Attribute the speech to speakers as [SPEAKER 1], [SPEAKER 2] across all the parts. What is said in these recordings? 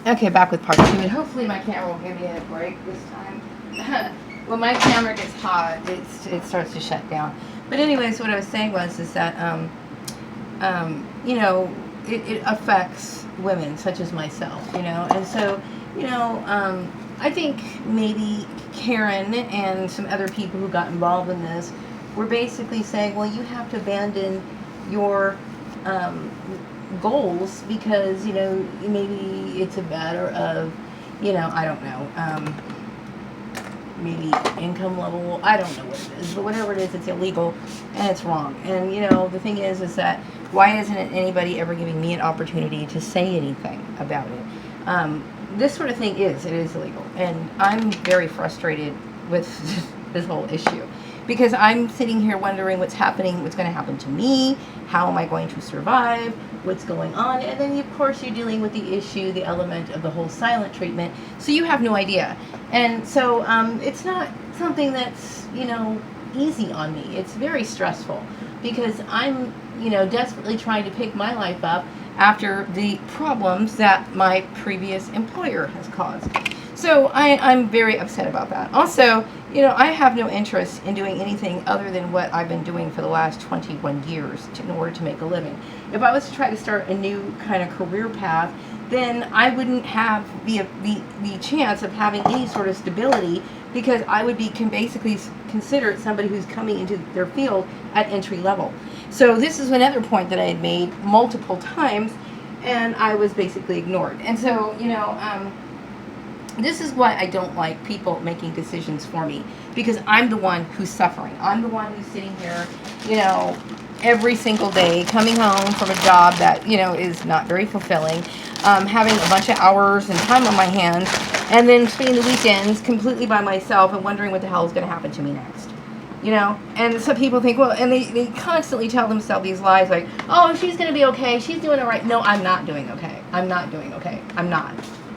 [SPEAKER 1] Okay, back with part 2, and hopefully my camera will give me a break this time. When my camera gets hot, it starts to shut down. But anyways, what I was saying was is that you know, it affects women such as myself, you know, and so, you know, I think maybe Karen and some other people who got involved in this were basically saying, well, you have to abandon your um, goals because, you know, maybe it's a matter of, you know, I don't know, maybe income level. I don't know what it is, but whatever it is, it's illegal and it's wrong. And you know, the thing is that why isn't anybody ever giving me an opportunity to say anything about it? This sort of thing it is illegal, and I'm very frustrated with this whole issue because I'm sitting here wondering what's happening, what's going to happen to me, how am I going to survive, what's going on, and then of course you're dealing with the issue, the element of the whole silent treatment, so you have no idea. And so it's not something that's, you know, easy on me. It's very stressful because I'm, you know, desperately trying to pick my life up after the problems that my previous employer has caused. So I'm very upset about that. Also, you know, I have no interest in doing anything other than what I've been doing for the last 21 years in order to make a living. If I was to try to start a new kind of career path, then I wouldn't have the chance of having any sort of stability because I would be basically considered somebody who's coming into their field at entry level. So this is another point that I had made multiple times, and I was basically ignored. And so, you know, this is why I don't like people making decisions for me, because I'm the one who's suffering. I'm the one who's sitting here, you know, every single day, coming home from a job that, you know, is not very fulfilling, having a bunch of hours and time on my hands, and then spending the weekends completely by myself and wondering what the hell is going to happen to me next. You know, and some people think, well, and they constantly tell themselves these lies like, oh, she's going to be okay. She's doing it right. No, I'm not doing okay. I'm not doing okay. I'm not.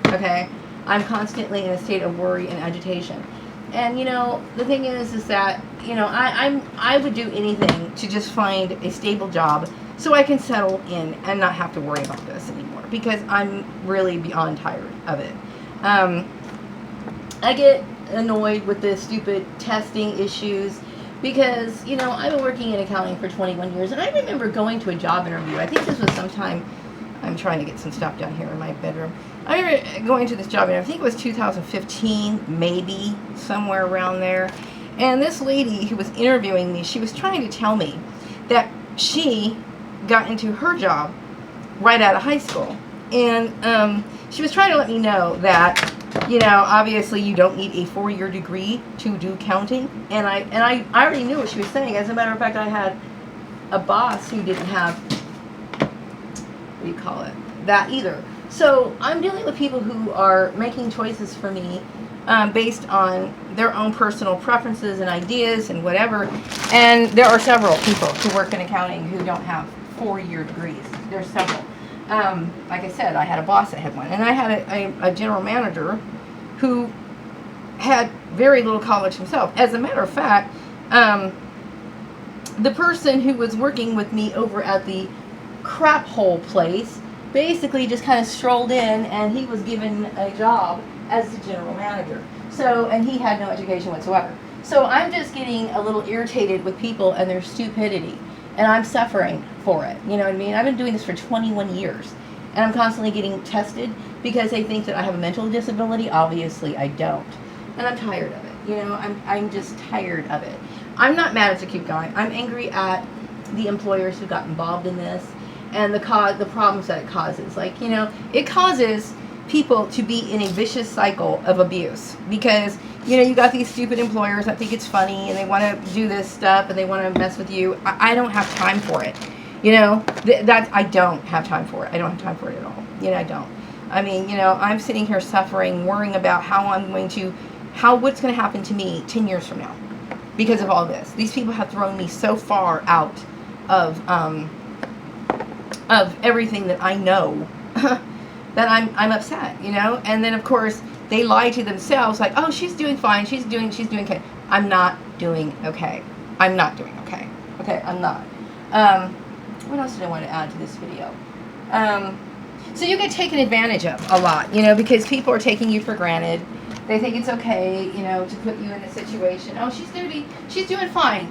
[SPEAKER 1] Okay? I'm constantly in a state of worry and agitation. And, you know, the thing is that, you know, I would do anything to just find a stable job so I can settle in and not have to worry about this anymore because I'm really beyond tired of it. I get annoyed with the stupid testing issues because, you know, I've been working in accounting for 21 years, and I remember going to a job interview. I think this was sometime, I'm trying to get some stuff down here in my bedroom. I remember going to this job interview, I think it was 2015, maybe, somewhere around there. And this lady who was interviewing me, she was trying to tell me that she got into her job right out of high school. And she was trying to let me know that, you know, obviously you don't need a 4-year degree to do counting. And I already knew what she was saying. As a matter of fact, I had a boss who didn't have, what do you call it, that either. So I'm dealing with people who are making choices for me based on their own personal preferences and ideas and whatever. And there are several people who work in accounting who don't have 4-year degrees. There's several. Like I said, I had a boss that had one. And I had a general manager who had very little college himself. As a matter of fact, the person who was working with me over at the crap hole place basically just kind of strolled in, and he was given a job as the general manager. So, and he had no education whatsoever. So I'm just getting a little irritated with people and their stupidity, and I'm suffering for it. You know what I mean? I've been doing this for 21 years, and I'm constantly getting tested because they think that I have a mental disability. Obviously, I don't, and I'm tired of it. You know, I'm just tired of it. I'm not mad at the keep going. I'm angry at the employers who got involved in this and the problems that it causes. Like, you know, it causes people to be in a vicious cycle of abuse because, you know, you got these stupid employers that think it's funny and they want to do this stuff and they want to mess with you. I don't have time for it. You know, I don't have time for it. I don't have time for it at all. You know, I don't. I mean, you know, I'm sitting here suffering, worrying about what's going to happen to me 10 years from now because of all this. These people have thrown me so far out of everything that I know that I'm upset, you know? And then of course they lie to themselves like, oh, she's doing fine, she's doing okay. I'm not doing okay. I'm not doing okay. Okay, I'm not. What else did I want to add to this video? So you get taken advantage of a lot, you know, because people are taking you for granted. They think it's okay, you know, to put you in a situation. Oh, she's doing fine.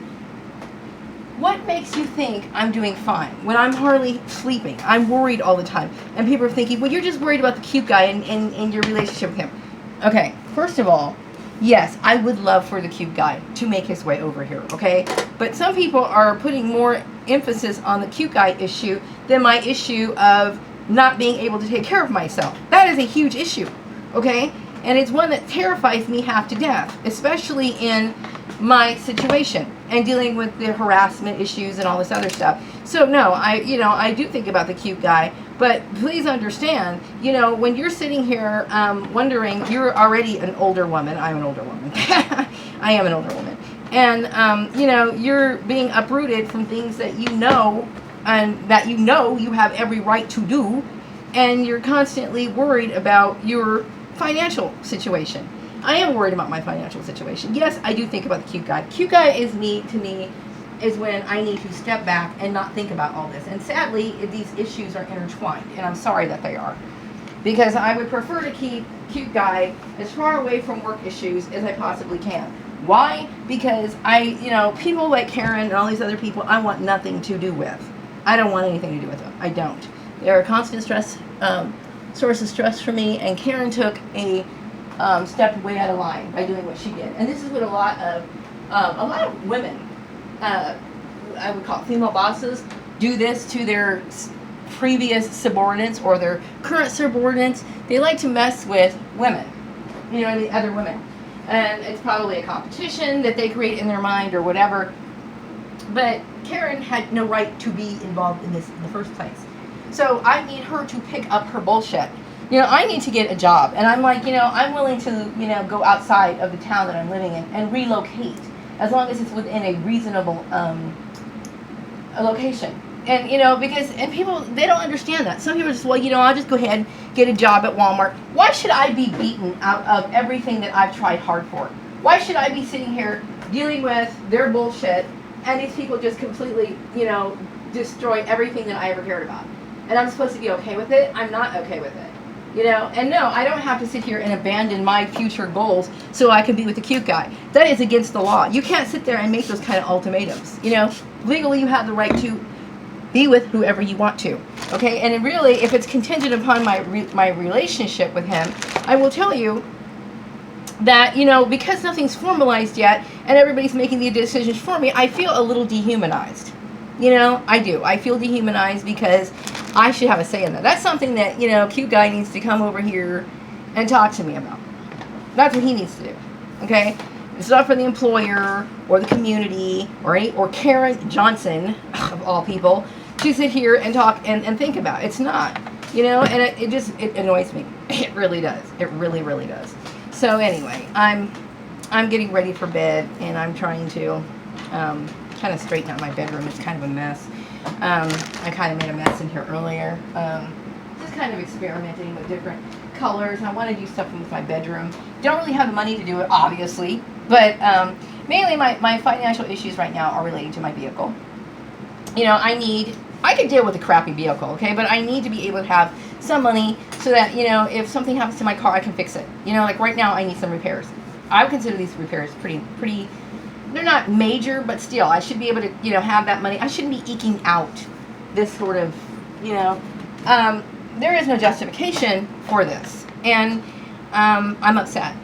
[SPEAKER 1] What makes you think I'm doing fine when I'm hardly sleeping? I'm worried all the time. And people are thinking, well, you're just worried about the cute guy and your relationship with him. Okay, first of all, yes, I would love for the cute guy to make his way over here, okay? But some people are putting more emphasis on the cute guy issue than my issue of not being able to take care of myself. That is a huge issue, okay? And it's one that terrifies me half to death, especially in my situation and dealing with the harassment issues and all this other stuff. So no, I do think about the cute guy, but please understand, you know, when you're sitting here wondering, you're already an older woman. I'm an older woman. I am an older woman. And, you know, you're being uprooted from things that you know and that you know you have every right to do, and you're constantly worried about your financial situation. I am worried about my financial situation. Yes, I do think about the cute guy. Cute guy is to me, is when I need to step back and not think about all this. And sadly, these issues are intertwined, and I'm sorry that they are. Because I would prefer to keep cute guy as far away from work issues as I possibly can. Why? Because people like Karen and all these other people, I want nothing to do with. I don't want anything to do with them. I don't. They're a constant source of stress for me, and Karen took a stepped way out of line by doing what she did. And this is what a lot of women, I would call female bosses, do this to their previous subordinates or their current subordinates. They like to mess with women, you know, the other women. And it's probably a competition that they create in their mind or whatever. But Karen had no right to be involved in this in the first place. So I need her to pick up her bullshit. You know, I need to get a job. And I'm like, you know, I'm willing to, you know, go outside of the town that I'm living in and relocate as long as it's within a reasonable a location. And, you know, because, and people, they don't understand that. Some people are just, well, you know, I'll just go ahead and get a job at Walmart. Why should I be beaten out of everything that I've tried hard for? Why should I be sitting here dealing with their bullshit and these people just completely, you know, destroy everything that I ever cared about? And I'm supposed to be okay with it? I'm not okay with it. You know, and no, I don't have to sit here and abandon my future goals so I can be with the cute guy. That is against the law. You can't sit there and make those kind of ultimatums. You know, legally you have the right to be with whoever you want to. Okay, and really, if it's contingent upon my relationship with him, I will tell you that, you know, because nothing's formalized yet and everybody's making the decisions for me, I feel a little dehumanized. You know, I do. I feel dehumanized because I should have a say in that. That's something that, you know, cute guy needs to come over here and talk to me about. That's what he needs to do. Okay? It's not for the employer or the community or Karen Johnson, of all people, to sit here and talk and think about. It's not. You know, and it annoys me. It really does. It really, really does. So anyway, I'm getting ready for bed, and I'm trying to kind of straighten out my bedroom. It's kind of a mess. I kind of made a mess in here earlier. Just kind of experimenting with different colors. I want to do stuff with my bedroom. Don't really have the money to do it, obviously, but mainly my financial issues right now are related to my vehicle. You know, I could deal with a crappy vehicle, okay, but I need to be able to have some money so that, you know, if something happens to my car, I can fix it. You know, like right now I need some repairs. I would consider these repairs pretty, they're not major, but still, I should be able to, you know, have that money. I shouldn't be eking out this sort of, you know, there is no justification for this. And I'm upset.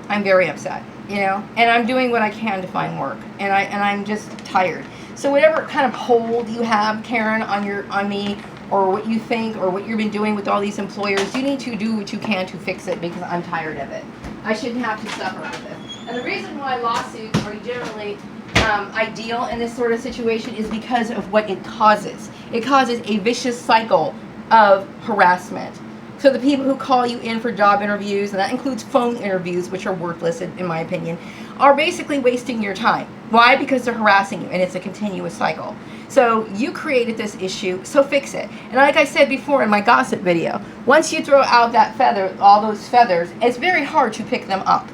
[SPEAKER 1] I'm very upset, you know, and I'm doing what I can to find work, and I'm just tired. So whatever kind of hold you have, Karen, on me, or what you think, or what you've been doing with all these employers, you need to do what you can to fix it, because I'm tired of it. I shouldn't have to suffer with it. And the reason why lawsuits are generally ideal in this sort of situation is because of what it causes. It causes a vicious cycle of harassment. So the people who call you in for job interviews, and that includes phone interviews, which are worthless in my opinion, are basically wasting your time. Why? Because they're harassing you, and it's a continuous cycle. So you created this issue, so fix it. And like I said before in my gossip video, once you throw out that feather, all those feathers, it's very hard to pick them up.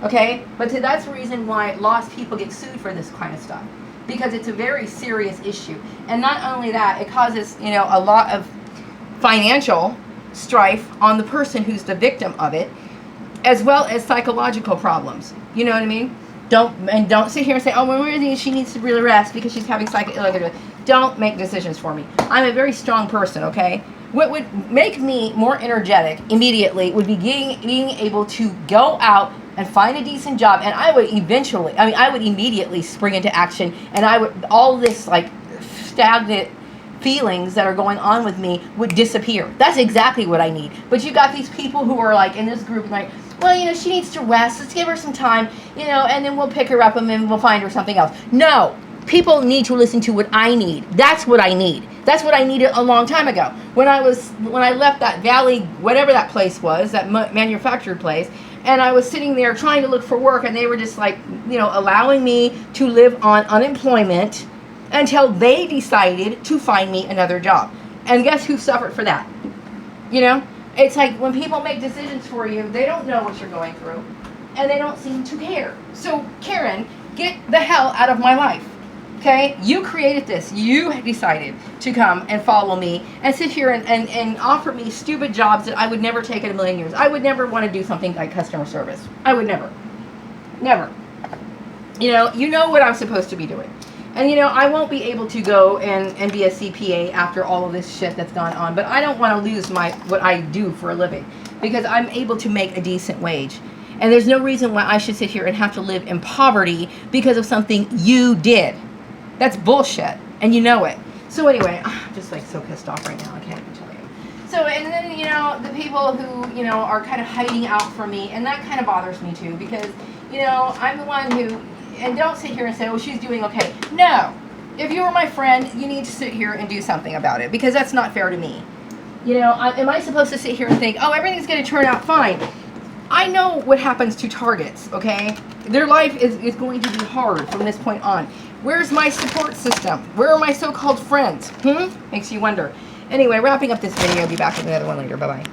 [SPEAKER 1] Okay? But that's the reason why lost people get sued for this kind of stuff. Because it's a very serious issue. And not only that, it causes, you know, a lot of financial strife on the person who's the victim of it, as well as psychological problems. You know what I mean? Don't sit here and say, oh, well, she needs to really rest because she's having psycho. Don't make decisions for me. I'm a very strong person, okay? What would make me more energetic immediately would be being able to go out and find a decent job, and I would immediately spring into action, and all this like stagnant feelings that are going on with me would disappear. That's exactly what I need. But you got these people who are like in this group like, well, she needs to rest. Let's give her some time, and then we'll pick her up and then we'll find her something else. No. People need to listen to what I need. That's what I need. That's what I needed a long time ago. When I left that Valley, whatever that place was, that manufactured place, and I was sitting there trying to look for work, and they were just like, allowing me to live on unemployment until they decided to find me another job. And guess who suffered for that? It's like when people make decisions for you, they don't know what you're going through, and they don't seem to care. So, Karen, get the hell out of my life. Okay, you created this. You decided to come and follow me and sit here and offer me stupid jobs that I would never take in a million years. I would never want to do something like customer service. I would never. Never. You know what I'm supposed to be doing. And, I won't be able to go and be a CPA after all of this shit that's gone on. But I don't want to lose what I do for a living because I'm able to make a decent wage. And there's no reason why I should sit here and have to live in poverty because of something you did. That's bullshit, and you know it. So anyway, I'm just like so pissed off right now. I can't even tell you. So, and then, the people who, are kind of hiding out from me, and that kind of bothers me too, because, I'm the one who, and don't sit here and say, oh, she's doing okay. No. If you were my friend, you need to sit here and do something about it, because that's not fair to me. Am I supposed to sit here and think, oh, everything's going to turn out fine? I know what happens to targets, okay? Their life is going to be hard from this point on. Where's my support system? Where are my so-called friends? Makes you wonder. Anyway, wrapping up this video. I'll be back with another one later. Bye-bye.